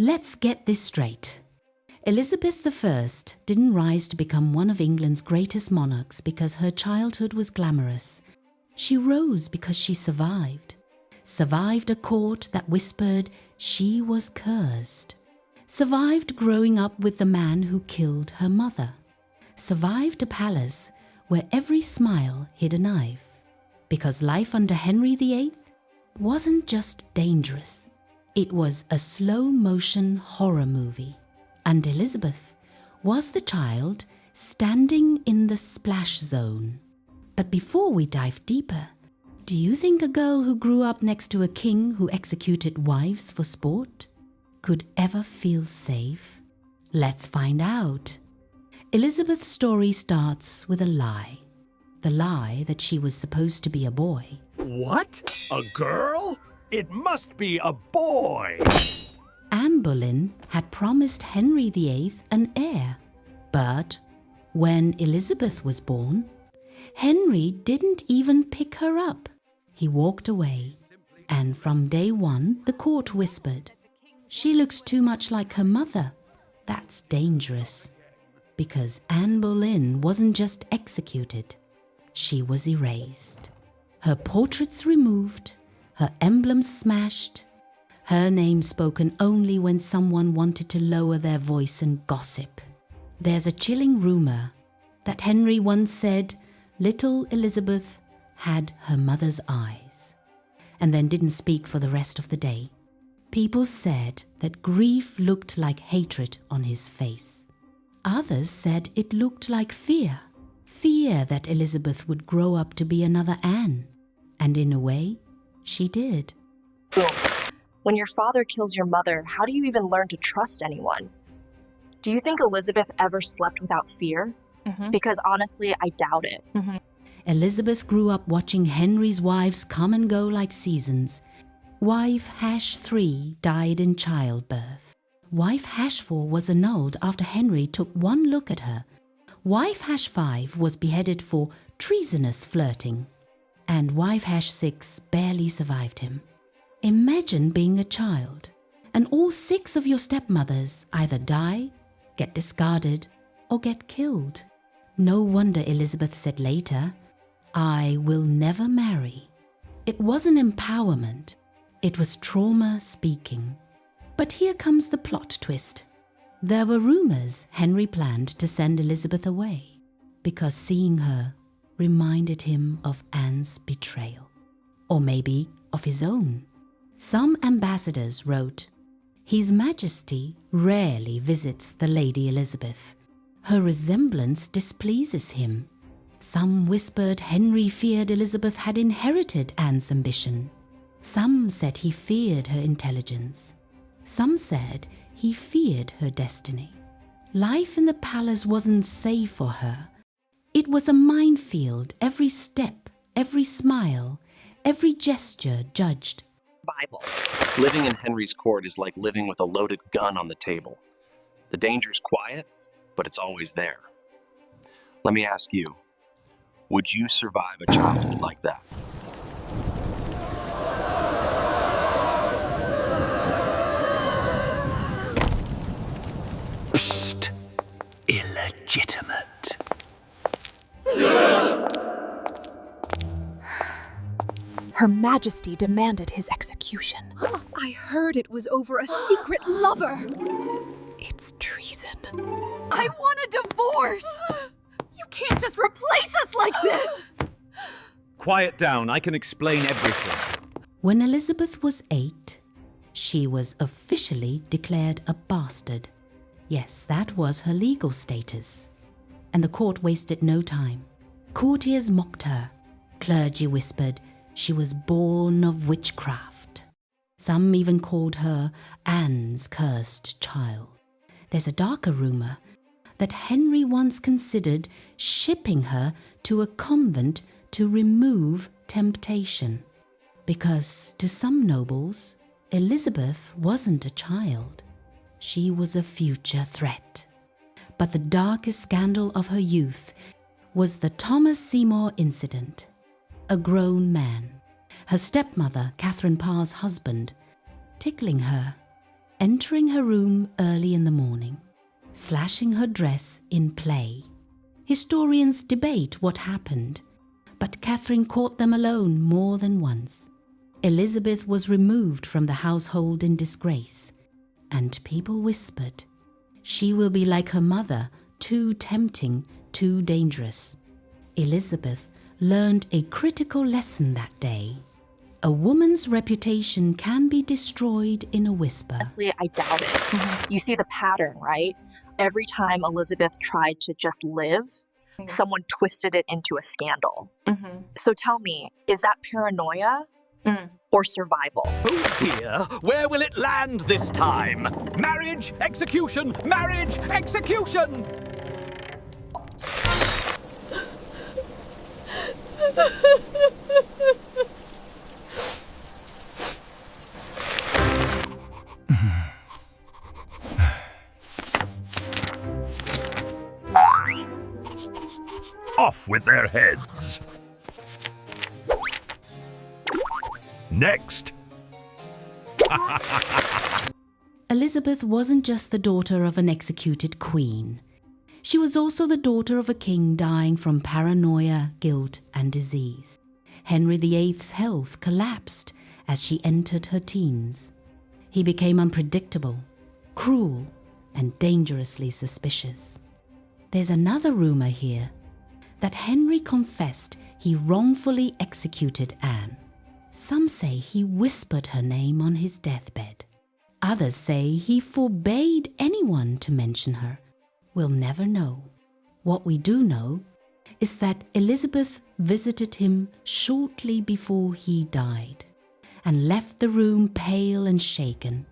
Let's get this straight. Elizabeth I didn't rise to become one of England's greatest monarchs because her childhood was glamorous. She rose because she survived. Survived a court that whispered she was cursed. Survived growing up with the man who killed her mother. Survived a palace where every smile hid a knife. Because life under Henry VIII wasn't just dangerous. It was a slow-motion horror movie. And Elizabeth was the child standing in the splash zone. But before we dive deeper, do you think a girl who grew up next to a king who executed wives for sport could ever feel safe? Let's find out. Elizabeth's story starts with a lie. The lie that she was supposed to be a boy. What? A girl? It must be a boy! Anne Boleyn had promised Henry VIII an heir. But when Elizabeth was born, Henry didn't even pick her up. He walked away, and from day one, the court whispered, "She looks too much like her mother. That's dangerous." Because Anne Boleyn wasn't just executed, she was erased. Her portraits removed, her emblems smashed, her name spoken only when someone wanted to lower their voice and gossip. There's a chilling rumor that Henry once said little Elizabeth had her mother's eyes, and then didn't speak for the rest of the day. People said that grief looked like hatred on his face. Others said it looked like fear. Fear that Elizabeth would grow up to be another Anne. And in a way, she did. When your father kills your mother, how do you even learn to trust anyone? Do you think Elizabeth ever slept without fear? Because honestly, I doubt it. Elizabeth grew up watching Henry's wives come and go like seasons. Wife #3 died in childbirth. Wife #4 was annulled after Henry took one look at her. Wife #5 was beheaded for treasonous flirting. And wife #6 barely survived him. Imagine being a child, and all 6 of your stepmothers either die, get discarded, or get killed. No wonder Elizabeth said later, "I will never marry." It wasn't empowerment, it was trauma speaking. But here comes the plot twist. There were rumors Henry planned to send Elizabeth away because seeing her reminded him of Anne's betrayal, or maybe of his own. Some ambassadors wrote, "His Majesty rarely visits the Lady Elizabeth. Her resemblance displeases him." Some whispered Henry feared Elizabeth had inherited Anne's ambition. Some said he feared her intelligence. Some said he feared her destiny. Life in the palace wasn't safe for her. It was a minefield, every step, every smile, every gesture judged. Bible. Living in Henry's court is like living with a loaded gun on the table. The danger's quiet, but it's always there. Let me ask you, would you survive a childhood like that? Psst! Illegitimate. Her Majesty demanded his execution. I heard it was over a secret lover. It's treason. I want a divorce. You can't just replace us like this. Quiet down, I can explain everything. When Elizabeth was 8, she was officially declared a bastard. Yes, that was her legal status. And the court wasted no time. Courtiers mocked her. Clergy whispered she was born of witchcraft. Some even called her Anne's cursed child. There's a darker rumor that Henry once considered shipping her to a convent to remove temptation. Because to some nobles, Elizabeth wasn't a child. She was a future threat. But the darkest scandal of her youth was the Thomas Seymour incident. A grown man, her stepmother, Catherine Parr's husband, tickling her entering her room early in the morning, slashing her dress in play. Historians debate what happened, but Catherine caught them alone more than once. Elizabeth was removed from the household in disgrace, and people whispered, "She will be like her mother, too tempting, too dangerous." Elizabeth learned a critical lesson that day. A woman's reputation can be destroyed in a whisper. Honestly, I doubt it. You see the pattern, right? Every time Elizabeth tried to just live, someone twisted it into a scandal. So tell me, is that paranoia or survival? Oh dear, where will it land this time? Marriage, execution, marriage, execution! Off with their heads. Next. Elizabeth wasn't just the daughter of an executed queen. She was also the daughter of a king dying from paranoia, guilt, and disease. Henry VIII's health collapsed as she entered her teens. He became unpredictable, cruel, and dangerously suspicious. There's another rumor here that Henry confessed he wrongfully executed Anne. Some say he whispered her name on his deathbed. Others say he forbade anyone to mention her. We'll never know. What we do know is that Elizabeth visited him shortly before he died and left the room pale and shaken.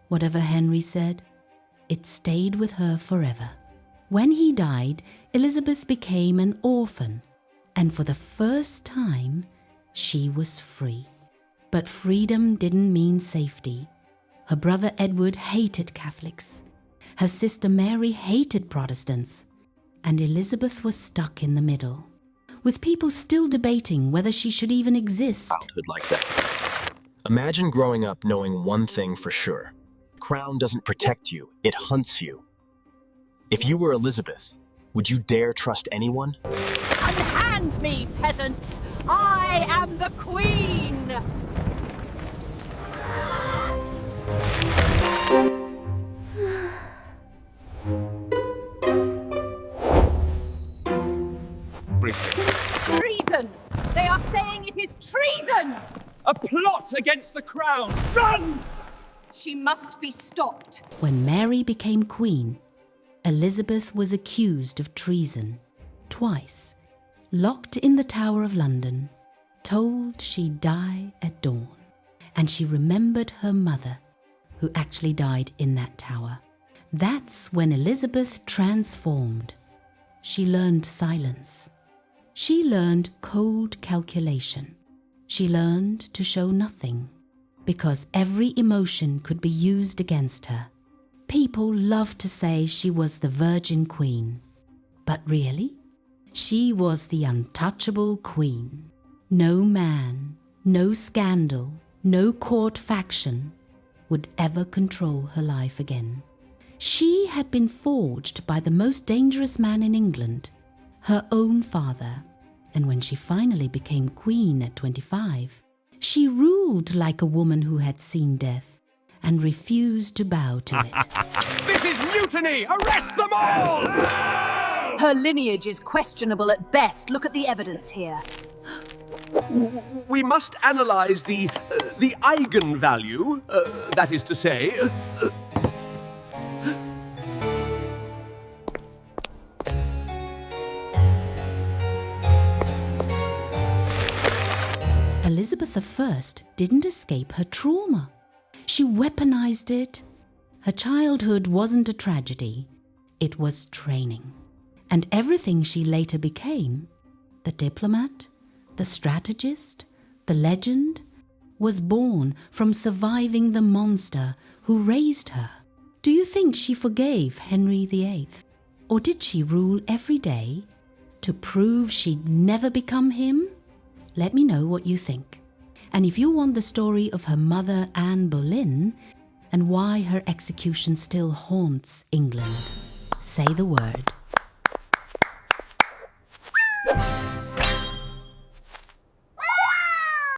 Whatever Henry said, it stayed with her forever. When he died, Elizabeth became an orphan, and for the first time, she was free. But freedom didn't mean safety. Her brother Edward hated Catholics. Her sister Mary hated Protestants. And Elizabeth was stuck in the middle, with people still debating whether she should even exist. Childhood like that. Imagine growing up knowing one thing for sure. Crown doesn't protect you, it hunts you. If you were Elizabeth, would you dare trust anyone? Unhand me, peasants! I am the queen! Treason! They are saying it is treason! A plot against the crown! Run! She must be stopped. When Mary became queen, Elizabeth was accused of treason twice, locked in the Tower of London, told she'd die at dawn, and she remembered her mother, who actually died in that tower. That's when Elizabeth transformed. She learned silence. She learned cold calculation. She learned to show nothing, because every emotion could be used against her. People loved to say she was the Virgin Queen, but really, she was the untouchable queen. No man, no scandal, no court faction would ever control her life again. She had been forged by the most dangerous man in England, her own father, and when she finally became queen at 25, she ruled like a woman who had seen death and refused to bow to it. This is mutiny! Arrest them all! Her lineage is questionable at best. Look at the evidence here. We must analyze the eigenvalue, that is to say... Elizabeth I didn't escape her trauma. She weaponized it. Her childhood wasn't a tragedy. It was training. And everything she later became, the diplomat, the strategist, the legend, was born from surviving the monster who raised her. Do you think she forgave Henry VIII? Or did she rule every day to prove she'd never become him? Let me know what you think. And if you want the story of her mother, Anne Boleyn, and why her execution still haunts England. Say the word.